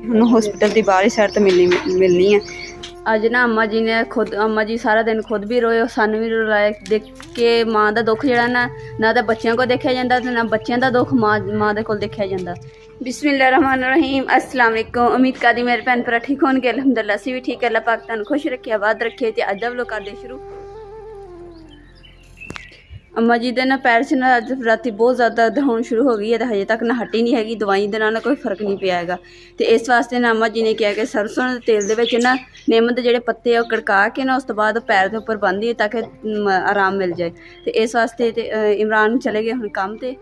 ਹੁਣ हॉस्पिटल की बाहर ही साइड तो मिलनी है। अज ना अम्मा जी ने खुद अम्मा जी सारा दिन खुद भी रोए, सानू भी रुलाया देख के। माँ का दुख जड़ा ना तो बच्चों को देखा जाता ना बच्चों का दुख माँ के कोल देखा जाता। बिस्मिल्लाहिर्रहमानिर्रहीम, अस्सलाम वालेकुम। उम्मीद करदी मेरे भैन भरा ठीक होणगे। अलहमदुलिल्लाह असीं भी ठीक है। अल्लाह पाक तुहानूं खुश रखे, आबाद रखे। ते अज दा व्लॉग करदे शुरू। अम्मा जी दे ना पैर से ना अज राती बहुत ज़्यादा दर्द होनी शुरू हो गई है, तो हजे तक ना हटी नहीं हैगी। दवाई दे नाल कोई फर्क नहीं पिया हैगा। तो इस वास्ते ना अम्मा जी ने कहा कि सरसों के तेल दे विच ना निम दे जिहड़े पत्ते आ कड़का के ना उस तो बाद पैर के उपर बन दिए ताकि आराम मिल जाए। तो इस वास्ते ते इमरान चले गए हुण काम ते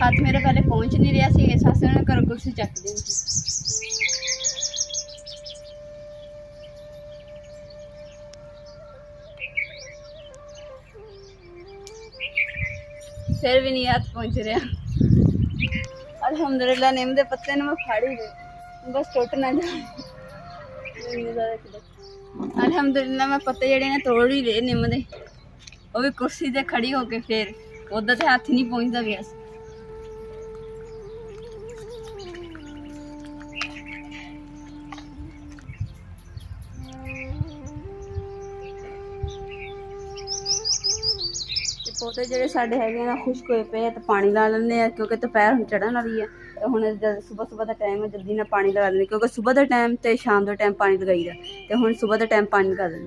हाथ मेरा पहले पहुँच नहीं रहा सी, इस वास्ते उन्होंने घरों कुर्सी चक दी। फिर भी नहीं हाथ पहुँच रहा। अल्हम्दुलिल्लाह नीम के पत्ते ने मैं फाड़ ही दे, बस टुट ना जाए। अल्हम्दुलिल्लाह मैं पत्ते जड़े ने तोड़ ही ले नीम दे, वो भी कुर्सी से खड़ी होके। फिर उधर तो हाथ नहीं पहुँचता गया। पौधे जो साढ़े है ना खुश्क होए पे, तो पानी ला लें क्योंकि दोपहर हम चढ़न वाली है। तो हुण सुबह सुबह का टाइम है, जल्दी ना पानी लगा लें क्योंकि सुबह का टाइम तो शाम का टाइम पानी लगाई दा। तो हुण सुबह का टाइम पानी लगा लें।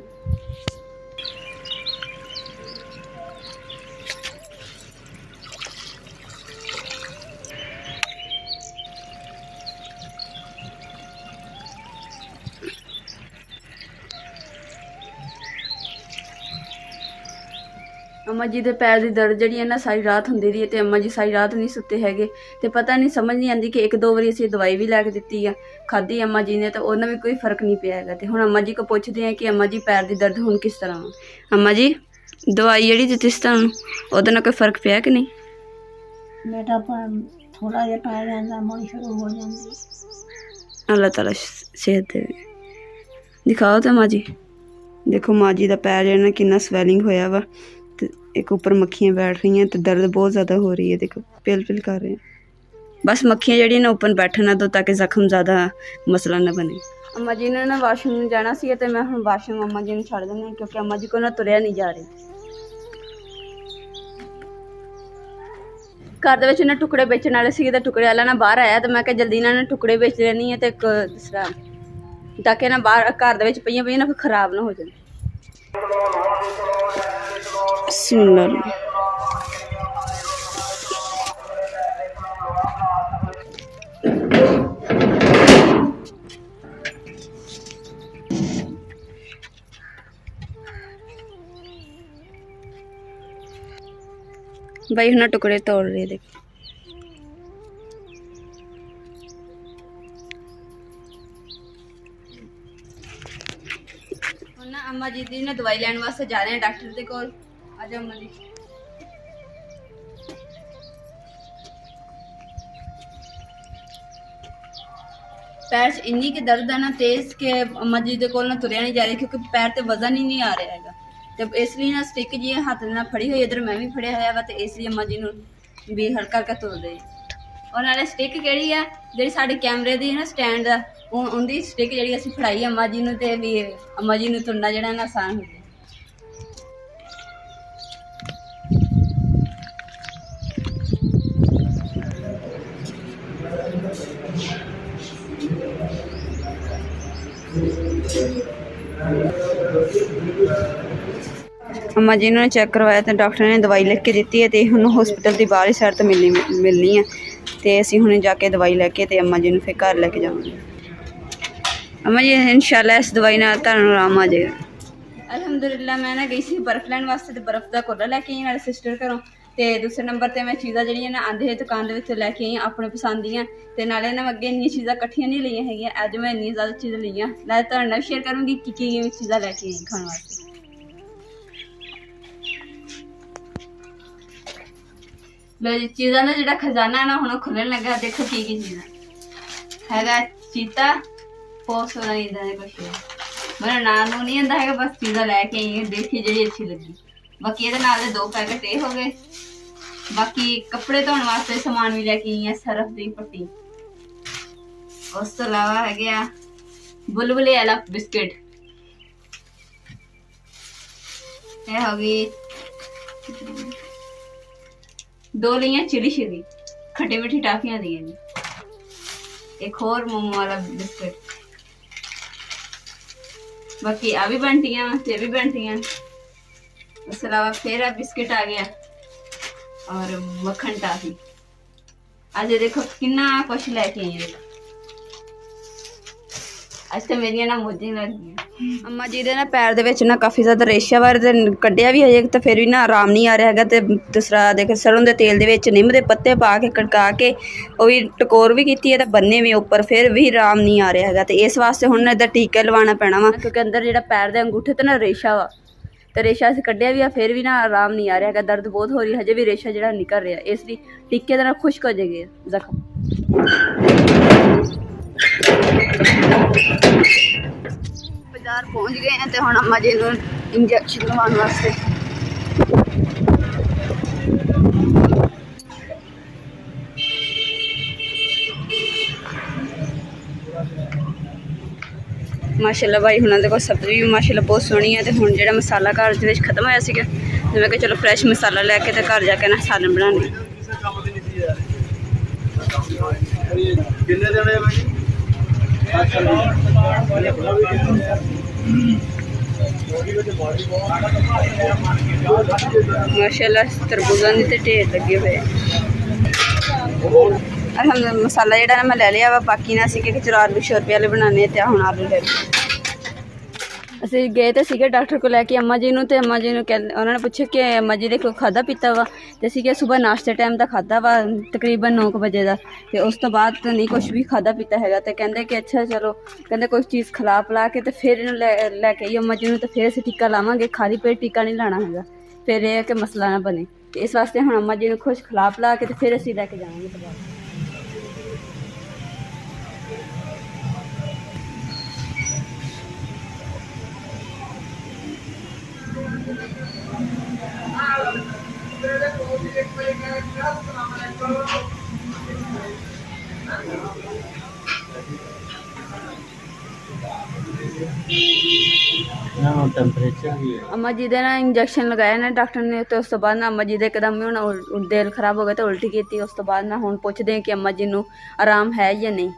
अम्मा जी के पैर की दर्द जी है ना सारी रात होंदी रही है। तो अम्मा जी सारी रात नहीं सुते हैगे। तो पता नहीं समझ नहीं आती कि एक दो बारी असीं दवाई भी लैके दित्ती है, खाधी अम्मा जी ने, तो उन्हें भी कोई फर्क नहीं पिया हैगा। तो हुण अम्मा जी को पुछदे हैं कि अम्मा जी पैर की दर्द हुण किस तरह। अम्मा जी दवाई जी दित्ती सी तुहानूं उहदे नाल कोई फर्क पिया कि नहीं? बेटा थोड़ा जिहा पै जांदा, मुड़ शुरू हो जांदी। अल्लाह ताला सेहत दे। दिखाओ तो माँ जी, देखो माँ जी का पैर जो ना कितना स्वैलिंग होया वा। तो एक ऊपर मक्खियाँ बैठ रही हैं, तो दर्द बहुत ज़्यादा हो रही है। देखो पिल पिल कर रहे हैं। बस मक्खियाँ जड़ी ना ऊपर बैठन ना दो ताकि जख्म ज़्यादा मसला ना बने। अम्मा जी ने ना वाशरूम जाना सी, तो मैं हुण वाशरूम अम्मा जी ने छड़ देना क्योंकि अम्मा जी को ना तुरिया नहीं जा रही। घर दे विच ना टुकड़े बेचण वाले सी, ते टुकड़े वाला ना बाहर आया। तो मैं जल्दी ना टुकड़े बेच लेनी है, तो दूसरा ताकि ना बाहर घर दे विच पईयां पईयां ना फिर खराब ना हो जाए। भाई हुण टुकड़े तोड़ रहे देख। ना अम्मा जी दी ना दवाई लैन वास्ते जा रहे हैं डॉक्टर के कोल। आ जाओ अम्मा जी। पैर च इन्नी की दर्द है ना तेज के अम्मा जी के कोल ना तुरिया नहीं जा रही क्योंकि पैर ते वजन ही नहीं आ रहा है। तो इसलिए ना स्टिक जी हाथ ना फड़ी हुई, इधर मैं भी फड़िया हुआ वा। तो इसलिए अम्मा जी भी हल्का हल्का तुर रहे। और नाले स्टिक केड़ी है जी साढ़े कैमरे की ना स्टैंड है, उनकी स्टिक जी असीं फड़ाई अम्मा जी नूं, ते भी अम्मा जी नूं तुरना जिहड़ा ना आसान हो जाए। अम्मा जी ने चेक करवाया तो डॉक्टर ने दवाई लिख के दी है। तो हुण हॉस्पिटल की बाहर ही साइड तो मिलनी है। तो असीं हुणे जाके दवाई लैके ते अम्मा जी नूं फिर घर लैके जावांगे। अम्मा जी इंशाअल्लाह इस दवाई नाल तुहानूं आराम आ जाएगा। अल्हम्दुलिल्लाह मैं ना गई सी बर्फ लैन वास्ते, तो बर्फ का कोला लैके आई मेरे सिस्टर घरों। तो दूसरे नंबर पर मैं चीज़ां जिहड़ियां ना आंदे ही दुकान के लैके आई अपने पसंद दियां। तो नाले ना अगे इन्नी चीज़ां कट्ठियां नहीं लियां हैगियां, अज मैं इन्नी ज़्यादा चीज़ां लियां। नाले तुहाडे नाल शेयर करूँगी कि चीज़ां लैके आई खाने वास्ते। लो जी चीज़ां का जिहड़ा खजाना है ना हुण खुलन लगा। देखो की चीज़ां हैगा चीता, बहुत सोहना इदां दे कुछ मेरा नाम नहीं आंदा है, बस पिज़्ज़ा लैके आई है, देखी जी अच्छी लगी। बाकी ये नाल 2 पैकेट ये हो गए। बाकी कपड़े धोने वास्ते समान भी लैके आई है, सरफ दी पट्टी, उस तो इलावा है गया बुलबुले वाला बिस्किट, ये हो गई 2 लिया चिली शिली खट्टी मीठी टाफियां दी जी, एक और मोमो वाला बिस्किट। बाकी आ भी बनटियां ते भी बनटियां, उसके अलावा फिर बिस्किट आ गया और मक्खन टाफी। आज देखो कितना कुछ लेके आई है, ਅੱਜ ਤਾਂ ਮੇਰੀਆਂ ਨਾ ਮੋਜਾਂ ਲੱਗੀਆਂ। ਅੰਮਾ ਜੀ ਦੇ ਨਾ ਪੈਰ ਦੇ ਵਿੱਚ ਨਾ ਕਾਫੀ ਜ਼ਿਆਦਾ ਰੇਸ਼ਾ ਵਾਰ ਤੇ ਕੱਢਿਆ ਵੀ ਹਜੇ ਤਾਂ ਫਿਰ ਵੀ ਨਾ ਆਰਾਮ ਨਹੀਂ ਆ ਰਿਹਾ ਹੈਗਾ। ਤੇ ਦੂਸਰਾ ਦੇਖ ਸਰੋਂ ਦੇ ਤੇਲ ਦੇ ਵਿੱਚ ਨਿੰਮ ਦੇ ਪੱਤੇ ਪਾ ਕੇ ਕੜਕਾ ਕੇ ਉਹ ਵੀ ਟਕੋਰ ਵੀ ਕੀਤੀ ਹੈ ਤੇ ਬੰਨੇ ਵੀ ਉੱਪਰ, ਫਿਰ ਵੀ ਆਰਾਮ ਨਹੀਂ ਆ ਰਿਹਾ ਹੈਗਾ। ਤੇ ਇਸ ਵਾਸਤੇ ਹੁਣ ਇੱਦਾਂ ਟੀਕੇ ਲਵਾਉਣਾ ਪੈਣਾ ਵਾ, ਕਿਉਂਕਿ ਅੰਦਰ ਜਿਹੜਾ ਪੈਰ ਦੇ ਅੰਗੂਠੇ ਤੇ ਨਾ ਰੇਸ਼ਾ ਵਾ, ਤੇ ਰੇਸ਼ਾ ਅਸੀਂ ਕੱਢਿਆ ਵੀ ਆ ਫਿਰ ਵੀ ਨਾ ਆਰਾਮ ਨਹੀਂ ਆ ਰਿਹਾ ਹੈਗਾ, ਦਰਦ ਬਹੁਤ ਹੋ ਰਹੀ, ਹਜੇ ਵੀ ਰੇਸ਼ਾ ਜਿਹੜਾ ਨਿਕਲ ਰਿਹਾ, ਇਸ ਲਈ ਟੀਕੇ ਦੇ ਨਾਲ ਖੁਸ਼ਕ ਹੋ ਜਾਏਗੇ ਜ਼ਖਮ। बाजार पहुंच गए हैं तो हम अम्मा जी को इंजेक्शन लगवाने वास्ते माशाल्लाह भाई हुणां दे कोल सब्जी भी माशाल्लाह बहुत सोहनी है। तो हुण जिहड़ा मसाला घर दे विच खत्म होया सीगा, ते मैं कहा चलो फ्रैश मसाला लैके ते घर जाके ना सालन बनाने। माशाल्लाह तरबूजां दे ते ढेर लगे हुए। अल्हम्दुलिल्लाह मसाला जिहड़ा ना मैं ले लिया वा, बाकी ना असीं कि चलो आलू 100 रुपये वाले बनाने, ते हुण आलू ले लए। ਅਸੀਂ ਗਏ ਤੇ ਸੀਗੇ ਡਾਕਟਰ ਕੋਲ ਲੈ ਕੇ ਅੰਮਾ ਜੀ ਨੂੰ, ਤੇ ਅੰਮਾ ਜੀ ਨੂੰ ਉਹਨਾਂ ਨੇ ਪੁੱਛਿਆ ਕਿ ਅੰਮਾ ਜੀ ਦੇ ਕੋਈ ਖਾਧਾ ਪੀਤਾ ਵਾ, ਤੇ ਅਸੀਂ ਕਿਹਾ ਸੁਬਾਹ ਨਾਸ਼ਤੇ ਟਾਈਮ ਦਾ ਖਾਧਾ ਵਾ ਤਕਰੀਬਨ 9 ਵਜੇ ਦਾ, ਤੇ ਉਸ ਤੋਂ ਬਾਅਦ ਤਾਂ ਨਹੀਂ ਕੁਛ ਵੀ ਖਾਧਾ ਪੀਤਾ ਹੈਗਾ। ਤੇ ਕਹਿੰਦੇ ਕਿ ਅੱਛਾ ਚਲੋ, ਕਹਿੰਦੇ ਕੋਈ ਚੀਜ਼ ਖਿਲਾ ਪਿਲਾ ਕੇ ਤੇ ਫਿਰ ਇਹਨੂੰ ਲੈ ਕੇ ਆਈ ਅੰਮਾ ਜੀ ਨੂੰ, ਤੇ ਫਿਰ ਅਸੀਂ ਟੀਕਾ ਲਾਵਾਂਗੇ, ਖਾਲੀ ਪੇਟ ਟੀਕਾ ਨਹੀਂ ਲਾਣਾ ਹੈਗਾ, ਫਿਰ ਇਹ ਕਿ ਮਸਲਾ ਨਾ ਬਣੇ। ਤੇ ਇਸ ਵਾਸਤੇ ਹੁਣ ਅੰਮਾ ਜੀ ਨੂੰ ਕੁਛ ਖਿਲਾ ਪਿਲਾ ਕੇ ਤੇ ਫਿਰ ਅਸੀਂ ਲੈ ਕੇ ਜਾਵਾਂਗੇ ਬਾਜ਼ਾਰ। अम्मा जी ने ना इंजेक्शन लगाया ना डॉक्टर ने, तो उस तो बाद ना अम्मा जी एकदम ही दिल खराब हो गया, तो उल्टी की। उस तो बाद ना हुण पुछदे हैं कि अम्मा जी नूं आराम है या नहीं।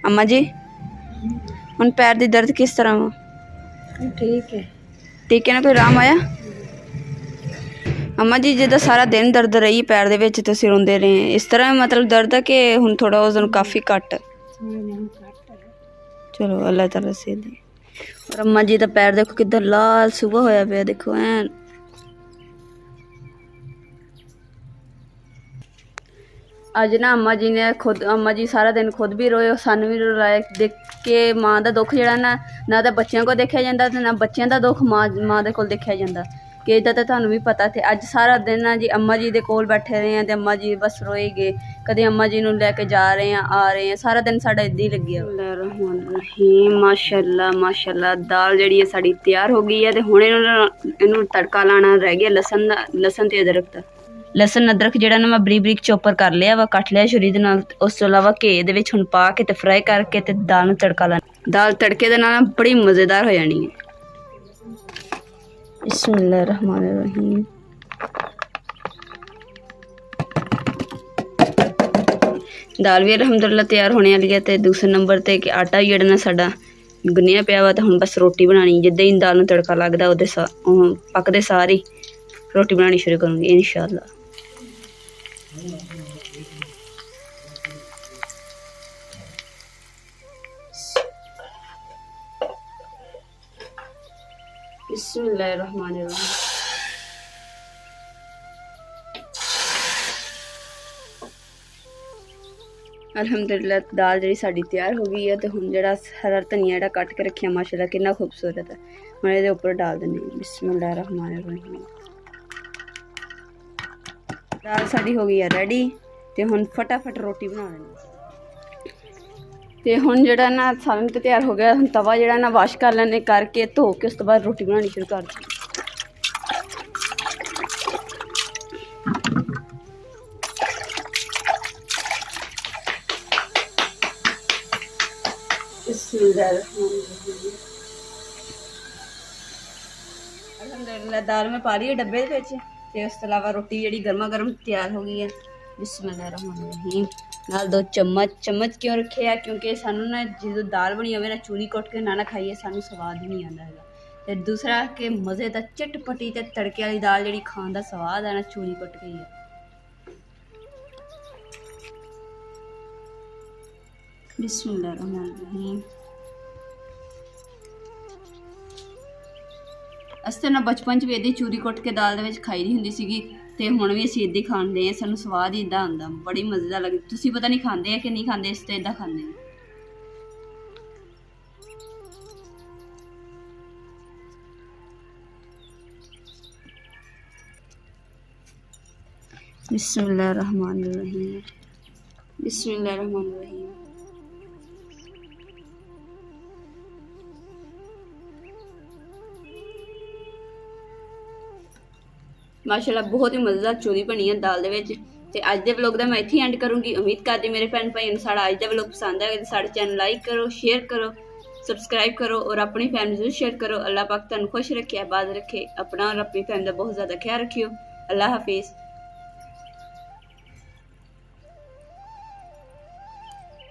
अम्मा जी हुण पैर दी दर्द किस तरह वा? ठीक है, टीके नाल कोई आराम आया? अम्मा जी जिद्दां सारा दिन दर्द रही पैर दे विच, तुसीं रोंदे रहे, इस तरह मतलब दर्द है कि हुण थोड़ा वजन काफ़ी घट? चलो अल्लाह ताला सेहत दे। और अम्मा जी दा पैर देखो कितना लाल सुबह होया पिया, देखो ऐन। अज ना अम्मा जी ने खुद, अम्मा जी सारा दिन खुद भी रोए, सानू भी रुलाया, देख के माँ का दुख जड़ा ना तो बच्चों को देखा जाता, तो ना बच्चों का दुख माँ के कोल देखा जाता, कि इदा तो तुहानू भी पता। थे अज सारा दिन ना जी अम्मा जी दे कोल बैठे रहे हैं, तो अम्मा जी बस रोए गए, कदे अम्मा जी नूं लैके जा रहे हैं, आ रहे हैं, सारा दिन साडा इदां ही लग्गिया। रहमान माशाल्लाह माशाल्लाह दाल जिहड़ी है साडी तैयार हो गई है। तो हुण इहनूं तड़का लाना रह गया लसन ते अदरक दा। लसन अदरक जिहड़ा ना मैं बरीक बरीक चॉपर कर लिया वा, कट लिया छुरी दे नाल। उस तो इलावा घे दे विच हुण पा के ते फ्राई करके ते दाल नूं तड़का लाना। दाल तड़के दे नाल बड़ी मज़ेदार हो जानी है। बिस्मिल्लाहिर्रहमानिर्रहीम। दाल भी अलहमदुलिल्लाह तैयार होने वाली है। तो दूसरे नंबर ते कि आटा भी जेड़ा ना साडा गुन्निया पिया वा, तो हुण बस रोटी बनानी। जिद्दां ही दाल नूं तड़का लगदा उहदे पकदे सार ही रोटी बनानी शुरू करूँगी इंशाअल्लाह। बिस्मिल्लाहिर्रहमानिर्रहीम। अल्हम्दुलिल्लाह दाल जी साड़ी तैयार हो गई है। तो हम जरा हरा धनिया जरा कट के रखिया माशाल्लाह कितना खूबसूरत है, हम ये ऊपर डाल देने। बिस्मिल्लाहिर्रहमानिर्रहीम। दाल साड़ी हो गई है रेडी। तो हम फटाफट रोटी बना लेंगे। ਤੇ ਹੁਣ ਜਿਹੜਾ ਨਾ ਸਾਲਨ ਤੇ ਤਿਆਰ ਹੋ ਗਿਆ। ਹੁਣ ਤਵਾ ਜਿਹੜਾ ਨਾ ਵਾਸ਼ ਕਰ ਲੈਣੇ, ਕਰਕੇ ਧੋ ਕੇ ਉਸ ਤੋਂ ਬਾਅਦ ਰੋਟੀ ਬਣਾਉਣੀ ਸ਼ੁਰੂ ਕਰ ਦਿੱਤੀ। अलहमदुलिल्लाह दाल में पा रही है डब्बे ਦੇ ਵਿੱਚ ਤੇ ਉਸ ਤੋਂ ਇਲਾਵਾ ਰੋਟੀ ਜਿਹੜੀ ਗਰਮਾ ਗਰਮ ਤਿਆਰ ਹੋ ਗਈ ਹੈ। बिस्मिल्लाहिर्रहमानिर्रहीम। ਨਾਲ 2 चम्मच क्यों रखे है क्योंकि सानू ना जो दाल बनी होवे ना चूरी कुट के ना खाइए सानू स्वाद नहीं आता है। ते दूसरा कि मज़े दा चटपटी ते तड़के वाली दाल जिहड़ी खाण दा स्वाद है ना चूरी कुट के ही है। बिस्मिल्लाहिर्रहमानिर्रहीम। ਅਸੀਂ ਨਾ बचपन च भी इदां चूरी कुट के दाल दे विच खाई दी हुंदी सीगी ਤੇ ਹੁਣ ਵੀ ਅਸੀਂ ਇੱਦਾਂ ਖਾਂਦੇ ਆ। ਸਾਨੂੰ ਸਵਾਦ ਹੀ ਇੱਦਾਂ ਆਉਂਦਾ, ਬੜੀ ਮਜ਼ੇਦਾਰ ਲੱਗਦੀ। ਤੁਸੀਂ ਪਤਾ ਨਹੀਂ ਖਾਂਦੇ ਆ ਕਿ ਨਹੀਂ ਖਾਂਦੇ, ਇਸ ਤੇ ਇੱਦਾਂ ਖਾਂਦੇ ਆ। बिस्मिल्लाहिर्रहमानिर्रहीम। बिस्मिल्लाहिर्रहमानिर्रहीम। माशाल्लाह बहुत ही मज़ेदार चूरी बनी है दाल दे विच। ते अज दे व्लॉग दा मैं इत्थे एंड करूँगी। उम्मीद करदी मेरे भैन भाई साड़ा अज दा व्लॉग पसंद आए तो साढ़े चैनल लाइक करो, शेयर करो, सबसक्राइब करो और अपनी फैमिली जरूर शेयर करो। अल्लाह पाक तुहानू खुश रखे, आबाद रखे। अपना और अपनी फैमिली का बहुत ज़्यादा ख्याल रखियो। अल्लाह हाफिज़।